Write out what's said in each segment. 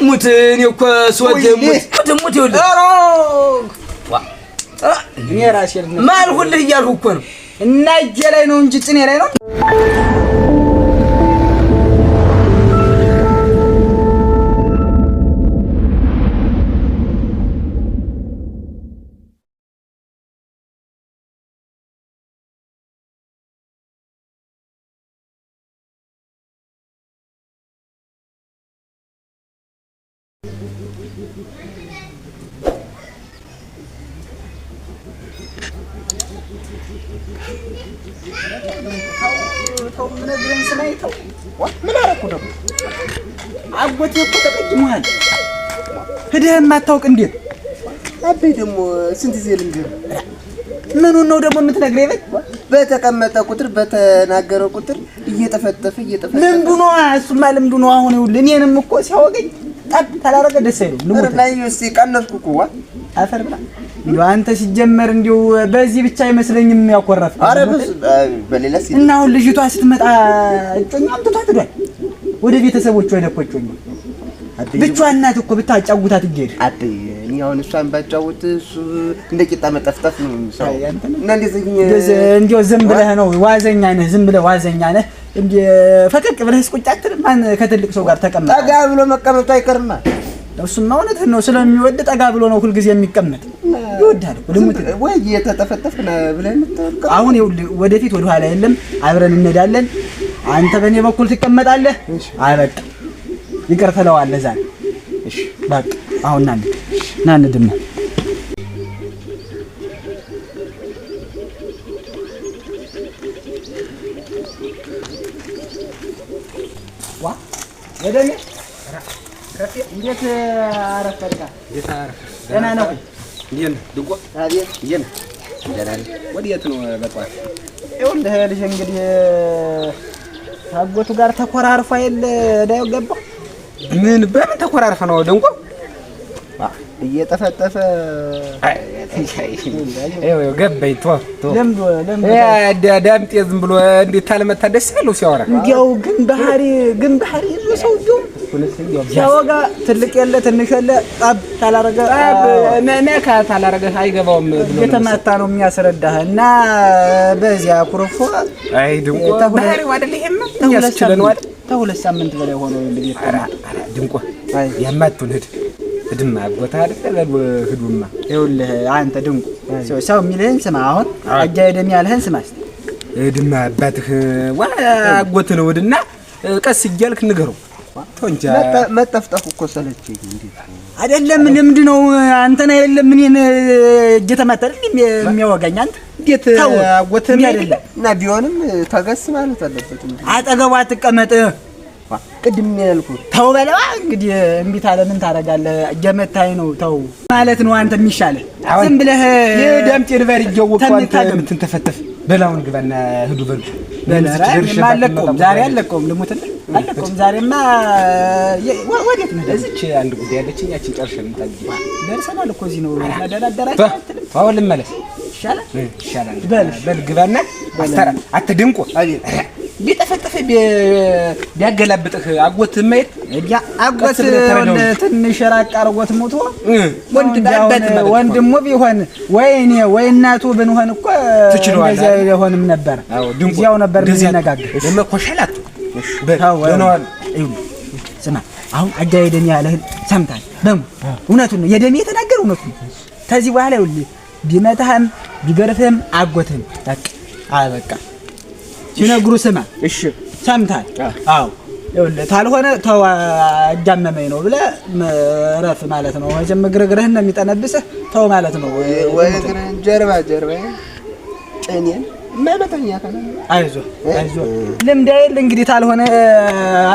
ሙት እኔ እኮ ስወድ ሙት ይኸውልህ እኔ ራሴ ማልሁልህ እያልሁ እኮ ነው እና እጄ ላይ ነው እንጂ ጽኔ ላይ ነው ምን አደረኩ ደግሞ አጎቴ እኮ ተቀጅሟል ሄደህ የማታውቅ እንዴት አቤ ደግሞ ስንት ጊዜ ልንገር ምኑን ነው ደግሞ የምትነግረኝ በተቀመጠ ቁጥር በተናገረው ቁጥር እየተፈተፈ ልምዱ ነው እሱማ ልምዱ ነው አሁን ይኸውልህ እኔንም እኮ ሲያወቀኝ ጠብ ታላረገ ደስ አይልም ልሙት ላይ እስቲ ቀነስኩ እኮ አፈር ብላ እንዴ አንተ ሲጀመር እንዴው በዚህ ብቻ አይመስለኝም ያቆረፍ አረ በሌላስ እና አሁን ልጅቷ ስትመጣ እጮኛም ተታጥዷል ወደ ቤተሰቦቿ አይነቆጮኝ ብቻዋን እናት እኮ ብታጫውታት ይገድ አጥይ እኔ አሁን እሷን ባጫውት እሱ እንደ ቂጣ መጠፍጠፍ ነው ሰው እና እንደዚህ ዝም ብለህ ነው ዋዘኛ ነህ ዝም ብለህ ዋዘኛ ነህ እንዴ ፈቀቅ ብለህ እስቁጭ አትልም ማን ከትልቅ ሰው ጋር ተቀመጠ ጠጋ ብሎ መቀመጡ አይቀርማ እሱማ እውነትህን ነው ስለሚወድ ጠጋ ብሎ ነው ሁሉ ጊዜ የሚቀመጥ ይወዳል ወደሙት ወይ የተጠፈጠፍና ብለህ የምትወርቀው አሁን ይኸውልህ ወደፊት ወደ ኋላ የለም አብረን እንሄዳለን አንተ በእኔ በኩል ትቀመጣለህ አይበቃ ይቅር ትለዋለህ ዛሬ እሺ በቃ አሁን ና እንድና ዋ ወደኔ ከፊ እንዴት አረፈርካ እንዴት አረፈ ደህና ነው ይሄን ድቆ ታዲያ ይሄን ደህና ነው ወዴት ነው በጧት ይኸውልህ ልጅ እንግዲህ ታጎቱ ጋር ተኮራርፋ የለ ዳው ገባ ምን በምን ተኮራርፈ ነው ደንቆ እየተፈጠፈ አይው ገበይ ቶ ለምዶ ዳምጤ ዝም ብሎ እንዴት ታለመታ ደስ ያለው ሲያወራ እንዲያው ግን ባህሪ ነው ሰውየው ሲያወጋ ትልቅ የለ ትንሽ የለ ጣብ ታላረገ ነካ ታላረገ አይገባውም ብሎ የተማታ ነው የሚያስረዳህ እና በዚያ ኩርፎ አይ ድንቆ ባህሪው አይደል ይሄማ ያስችለን አይደል ተሁለት ሳምንት በላይ ሆኖ እንግዲህ ድንቆ ያማቱን ድማ አጎታ አይደል ህዱማ ይኸውልህ አንተ ድንቁ ሰው የሚልህን ስማ አሁን አጃይደም ያለህን ስማ ድማ አባትህ አጎት ነው ወድና ቀስ እያልክ ንገረው ቶንጃ መጠፍጠፍ እኮ ሰለችኝ እንዴት አይደለም ልምድ ነው አንተና አይደለም እኔን እየተማተል የሚያወጋኝ አንተ እንዴት አጎትም አይደለም እና ቢሆንም ተገስ ማለት አለበት አጠገቧ አትቀመጥ ቅድም ያልኩት ተው በለዋ እንግዲህ እምቢ ታለ ምን ታረጋለህ እጀመታይ ነው ተው ማለት ነው አንተ የሚሻለህ ዝም ብለህ የደምጤ ድበር ይጀወቀው አንተ የምትንተፈተፍ በላውን ግባና ህዱ በሉ ማለቀውም ዛሬ አለቀውም ልሙትልህ አለቀውም ዛሬማ ወዴት ነው እዚች አንድ ጉዳይ ያለችኝ ያችን ጨርሸን እንታጅ ደርሰናል እኮ እዚህ ነው ያደራደራችሁ አሁን ልመለስ ይሻላል በል ግባና አስተራ አትድንቁ ቢጠፈጠፈ ቢያገላብጥህ አጎት ማየት ያ አጎት ትንሽ ራቅ አርጎት ሞቶ ወንድሙ ቢሆን ወይኔ ወይ እናቱ ብንሆን እኮ እንደዚያ ይሆንም ነበር እዚያው ነበር እንነጋገር ለመኮሻላት በታወነዋል ስማ አሁን አጋይደን ያለህ ሰምታል በሙ እውነቱን ነው የደም የተናገር እውነቱን ከዚህ በኋላ ይኸውልህ ቢመታህም ቢገርፍህም አጎትህም በቃ አበቃ ሲነግሩ ስማ እሺ ሰምታል አዎ ይኸውልህ ታልሆነ ተው አጃመመኝ ነው ብለህ ረፍ ማለት ነው ወጀም ግርግርህን ነው የሚጠነብስህ ተው ማለት ነው ወይ ጀርባ ጨኔን ማመጣኛ ካለ አይዞህ ልምድ አይደል እንግዲህ ታልሆነ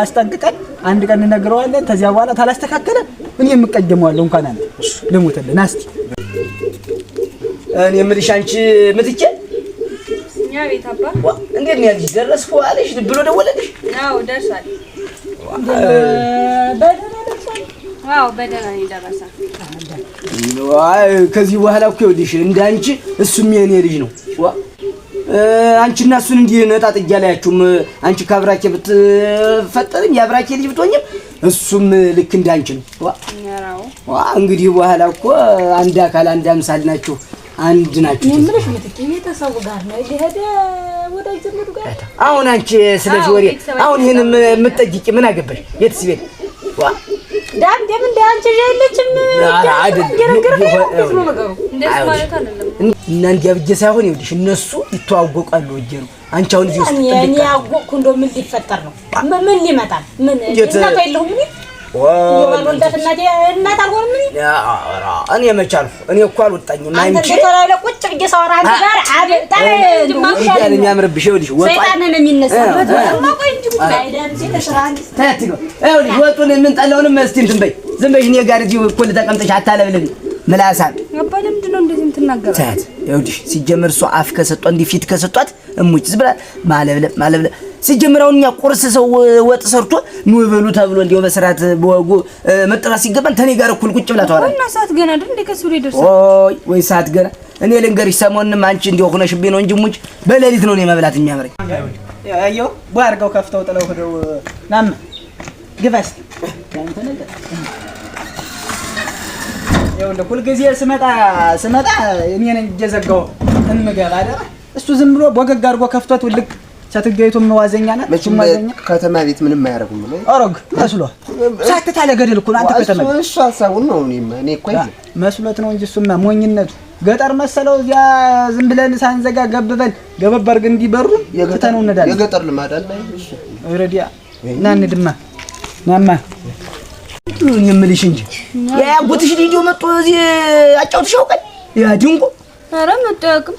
አስጠንቅቀን አንድ ቀን እንነግረዋለን ከዚያ በኋላ ታላስተካከለ እኔ የምቀደመዋለሁ እንኳን አንተ ልሙትልህ ናስቲ እኔ የምልሽ አንቺ ምትቼ ያ ቤት አባ እንዴት ነው ያልሽ ደረስኩ አለሽ ብሎ ደወለልሽ አዎ ደርሷል በደህና ነው ደረሰ ከዚህ በኋላ እኮ ይኸውልሽ እንዳንቺ እሱም የኔ ልጅ ነው አንቺና እሱን እንዲህ ነጣጥ እያላያችሁም አንቺ ካብራኬ ብትፈጠርም ያብራኬ ልጅ ብትሆኝም እሱም ልክ እንዳንቺ ነው። እንግዲህ በኋላ እኮ አንድ አካል አንድ አምሳል ናችሁ፣ አንድ ናችሁ። ምንሽ ምትክ ቤተሰቡ ጋር ነው የሄደ ወዳጅ ዘመዱ ጋር። አሁን አንቺ ስለዚህ ወሬ አሁን ይሄን የምትጠይቂ ምን አገባሽ? የትስ ቤት ዳም ደም እንደ አንቺ ያለችም እና እንዲያ ብዬሽ ሳይሆን ይኸውልሽ እነሱ ይተዋወቃሉ ወጀ ነው። አንቺ አሁን እዚህ ውስጥ እኔ ያወቅኩ እንደው ምን ሊፈጠር ነው? ምን ሊመጣል? ምን እናት አይለሁም እኔ ወልደት እናት አልሆንም እኔ እኔ መቻልኩ እኔ እኮ አልወጣኝም። አንቺ ተላለ ቁጭ ብዬ ሳወራ አንተ ጋር አብጣ ያለ የሚያምርብሽ ይኸውልሽ ሰይጣን ነው የሚነሳበት ማቆይ እንጂ ወጡን የምንጠላውንም እስቲ እንትን በይ ዝም በይሽ። እኔ ጋር እዚህ እኮ ተቀምጠሽ አታለብልኝ ምላሳም አባ ለምንድን ነው እንደዚህ የምትናገረው? ይኸውልሽ ሲጀመር እሷ አፍ ከሰጧት እንዲህ ፊት ከሰጧት እሙጭ ዝም ብላ ማለብለ ሲጀመር አሁን እኛ ቁርስ ሰው ወጥ ሰርቶ ኑ በሉ ተብሎ እንዲያው በስርዓት በወጉ መጥራት ሲገባን ተኔ ጋር እኩል ቁጭ ብላ ተዋራ እና ሰዓት ገና አይደል እንደ ከሱ ላይ ደርሰ ወይ ሰዓት ገና እኔ ልንገርሽ ሰሞኑንም አንቺ እንዲያው ሆነሽብኝ ነው እንጂ ሙጭ በሌሊት ነው እኔ መብላት የሚያምረኝ። አየው ባርጋው ከፍተው ጥለው ሄደው ናም ግባስ ያንተ ነገር ይኸውልህ ሁልጊዜ ስመጣ እኔ ነኝ እየዘጋሁ እንገባ አይደል? እሱ ዝም ብሎ ቦገግ አድርጎ ከፍቶት ውልቅ ሰትገይቱም ዋዘኛ ናት። መቼም ከተማ ቤት ምንም አያረጉም ነው አረግ መስሎ ሳትታለ ገደል እኮ አንተ ከተማ እሱ ሐሳቡን ነው። እኔ እኮ መስሎት ነው እንጂ እሱማ ሞኝነቱ ገጠር መሰለው። እዚያ ዝም ብለን ሳንዘጋ ገብበን ገበብ አድርገን እንዲበሩ ከተነው እንዳለ የገጠር ልማድ አለ። እሺ ረዲያ ናን ድማ ናማ ምን የምልሽ እንጂ ያ ጎትሽ ዲዲዮ መጥቶ እዚህ አጫውትሽ ያውቃል። ያ ድንቁ ኧረ መጣቅም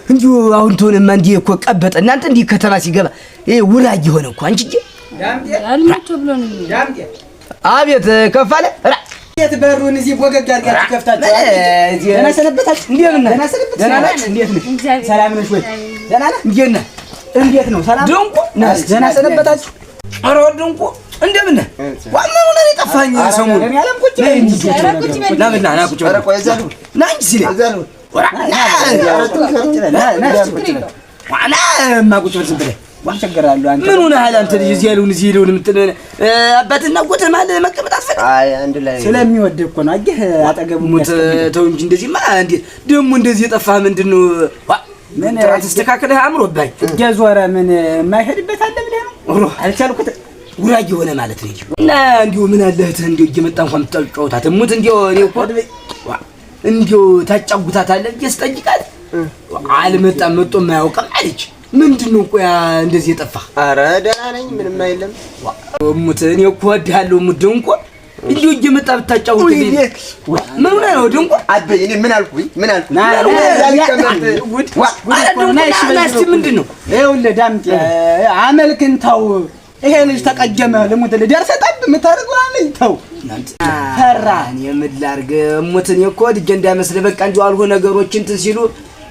እንዲሁ አሁን ተሆነማ እንዲህ እኮ ቀበጠ። እናንተ እንዲህ ከተማ ሲገባ ይሄ ውላጅ ሆነ እኮ አንቺ እንጂ አልመቶ ብሎ ነው ዳምጤ አቤት ከፋለ ራ የት በሩን እዚህ ቦገግ አድርጋችሁ ከፍታችሁ ደህና ሰነበታችሁ? ደህና ናችሁ? እንዴት ነሽ? ሰላም ነሽ ወይ? ደህና ነህ? እንዴት ነው? ሰላም ድንቁ ደህና ሰነበታችሁ? ኧረ ድንቁ እንደምን ነህ? ዋናው ነው የጠፋኝ ሰሞኑን እኔ አለም ቁጭ በይ እንጂ ና ቁጭ በይ ቆይ እዛ ነው ና እንጂ ሲል ዋና ማቁጭ ዝም ብለህ ዋንቸገራሉ አንተ ምን ሆነህ አንተ ልጅ እዚህ ያለውን እዚህ ሄደውን እንትን አባትና ጎተህ ማለት መቀመጥ አትፈልግ? አይ አንድ ላይ ስለሚወድ እኮ ነው። አየህ አጠገቡ ሙት ተው እንጂ እንደዚህማ እንዴት ደግሞ እንደዚህ የጠፋህ ምንድነው? ምን ተስተካከለህ አምሮብህ እየዞረ ምን የማይሄድበት አለ ብለህ ነው? አልቻልኩት ጉራጅ ሆነ ማለት ነው እና እንዲሁ ምን አለህ እንዲሁ እየመጣ እንኳን ተጫውታት ሙት እንዲሁ እኔ እኮ እንዲሁ ታጫውታታለህ እየስጠይቃት አልመጣም መጥቶ የማያውቅም አለች። ምንድነው ቆይ እንደዚህ የጠፋህ? ኧረ ደህና ነኝ ምንም አይደለም። ሙት እኔ እኮ ወድሃለሁ ሙት ድንቁ እንዲሁ እየመጣ ብታጫውት ምን ሆነህ ነው ድንቁ? አበይ እኔ ምን አልኩኝ? ምንድነው? ይኸውልህ ዳምጤ አመልክን ተው። ይሄ ልጅ ተቀጀመ ልሙት ልደርሰህ ጠብ የምታደርገው አመል ተው ፈራ እኔ ምን ላድርግ ሙት እኔ እኮ ልጄ እንዳይመስልህ በቃ እንዲሁ አልሆነ ነገሮች እንትን ሲሉ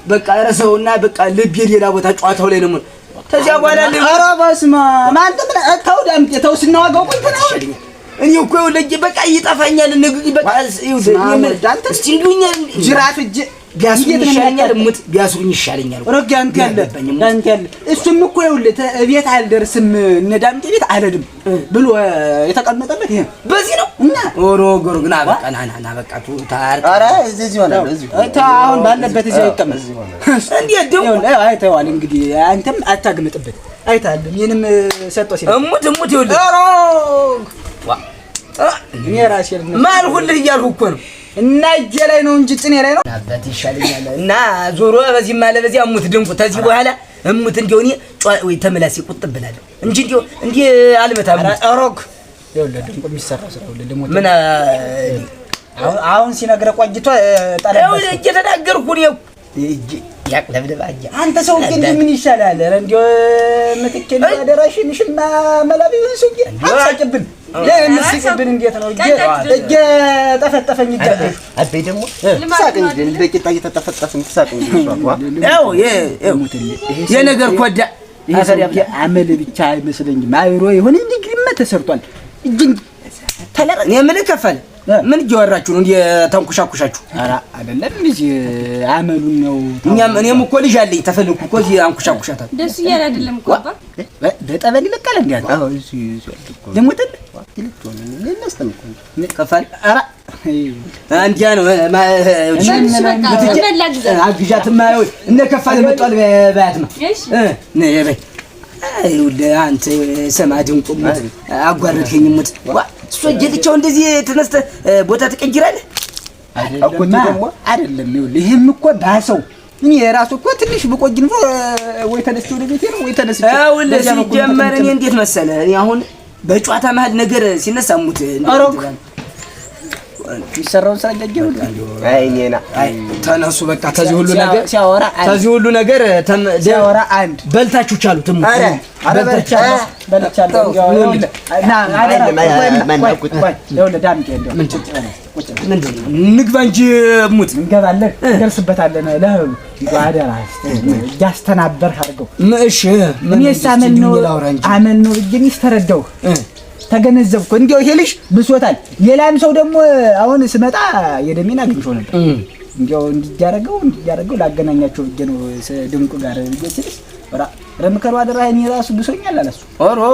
በቃ ረሰውና በቃ ልቤ ሌላ ቦታ ጨዋታው ላይ ነው። ከዚያ በኋላ ኧረ በስመ አብ አንተ ምን ተው ዳምጤ ተው ስናዋጋው ቆይተናል። እኔ እኮ ይኸውልህ በቃ ይጠፋኛል ንግግር በቃ ይኸውልህ አንተ እስቲ እንዱኛ ጅራት እጅ ቢያስሩኝ ይሻለኛል ሙት ቢያስሩኝ ይሻለኛል። ረጋ አንተ ያለ እሱም እኮ ይኸውልህ ቤት አልደርስም እነ ዳምጤ ቤት አልሄድም ብሎ የተቀመጠበት ይሄ በዚህ ነው እና ኦሮጎር ግን በቃ ና በቃ ታር ኧረ እዚህ ሆነ እዚህ አሁን ባለበት እዚህ ይቀመጥ እንዴት ደው አይተዋል እንግዲህ አንተም አታግምጥበት አይታል ምንም ሰጥቶ ሲል ሙት ይኸውልህ እኔ ራሴ ማል ሁሉ እያልኩ እኮ ነው እና እጄ ላይ ነው እንጂ ጽኔ ላይ ነው አባት ይሻለኛል እና ዞሮ በዚህ ማለት በዚህ አሙት ድንቁ ተዚህ በኋላ እሙት እንደው እኔ ወይ ተመላሲ ቁጥብ ብላለሁ እንጂ እንደው እንዴ አልመታም። አሮክ ይኸውልህ ድንቁ የሚሰራው ስራ ይኸውልህ ልሞት ምን አሁን ሲነግረ ቆይቶ ጠለበ ይኸውልህ እየተናገርኩ ነው እጂ ያቅለብልባ አጃ አንተ ሰው ግን ምን ይሻላል? ኧረ እንደው ምትከል ያደራሽን ሽማ መላቢውን ሱቂ አሳጭብን ለምስቅብን እንዴት ነው እጄ ጠፈጠፈኝ ይጃለሽ አበይ ደግሞ ሳቅ እንጂ ደቂቃ እየተጠፈጠፍን ሳቅ እንጂ ያው የነገር ኮዳ አመል ብቻ አይመስለኝም። አይሮ የሆነ እንግዲህ ተሰርቷል እጅን ተለረ የምን ከፈለ ምን እየወራችሁ ነው እንዴ ተንኩሻኩሻችሁ? ኧረ አይደለም ልጅ አመሉን ነው። እኔም እኮ ልጅ አለኝ ተፈልኩ እኮ እዚህ አንኩሻኩሻታል። ደስ ይያል አይደለም እኮ አባ በጠበል ይለቀል እንዴ? አዎ እሱ ደግሞ ይልጥቶን ለነስተምኩ ከፋል ኧረ አንዲያ ነው አግዣት ማየው እነ ከፋል መጣል ባያት ነው ነይ በይ አይውልህ አንተ ሰማድን ቁም አጓረድከኝ ሙት እሱ ጀልቻው እንደዚህ ተነስተ ቦታ ትቀይራለህ አቆኝ ደግሞ አይደለም ይኸውልህ ይሄም እኮ ባሰው እኔ የራሱ እኮ ትንሽ ብቆይ ነው ወይ ተነስቶ ወደ ቤቴ ነው ወይ ተነስቶ አይውልህ ሲጀመር እኔ እንዴት መሰለህ እኔ አሁን በጨዋታ መሀል ነገር ሲነሳ ሙት ይሰራውን ስራ ጃጀው አይኔና ተነሱ በቃ ከዚህ ሁሉ ነገር ሲያወራ አንድ በልታችሁ ቻሉት ሙት አረ በልቻለሁ ና ምንድን ነው ንግባ እንጂ ሙት እንገባለን እንደርስበታለን ለህሉ ጓዳራ ያስተናበርህ አድርገው እሺ እኔስ አመን ነው እጅንስ ተረዳው ተገነዘብኩ እንዴው ይሄ ልጅ ብሶታል ሌላም ሰው ደግሞ አሁን ስመጣ የደሜና ግንሾ ነበር እንዴው እንዲያረገው ላገናኛቸው ብዬ ነው ድንቁ ጋር ልጅስ ወራ ረምከሩ አደራኝ ራሱ ብሶኛል አለሱ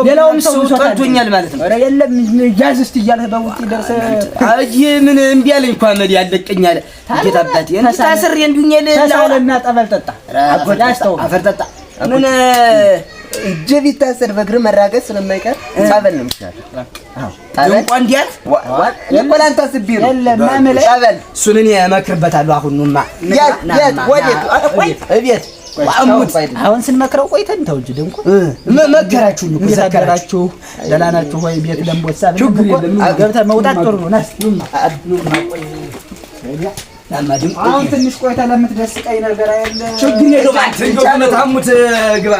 ሌላውም ሰው ብሶታል ማለት ነው ኧረ የለም ጃዝስት ይያልህ በውጪ ደርሰ አይ ምን እምቢ አለኝ እኮ አመድ ያለቀኛል ጌታባቴ ታስር እንዱኛል ተሳለና ጠበል ጠጣ አጎዳስተው አፈር ጠጣ ምን ጀቢት ታሰር በግር መራገስ ስለማይቀር ጻበል ነው የሚሻለው ታበል እንዲያል የቆላንታ ስቢሩ ለማመለ ጻበል እሱን እኔ እመክርበታለሁ አሁንማ የት ወዴት እቤት አሁን ስንመክረው ቆይተን ተውጅ ደንኩ መከራችሁ ነው ዘከራችሁ ደላናችሁ ወይ ቤት ለምቦሳ ገብተህ መውጣት ጥሩ ነው ናስ አሁን ትንሽ ቆይታ ለምትደስቀኝ ነገር አይደለ ችግር የለውም አንተ እንደው መታሙት ግባ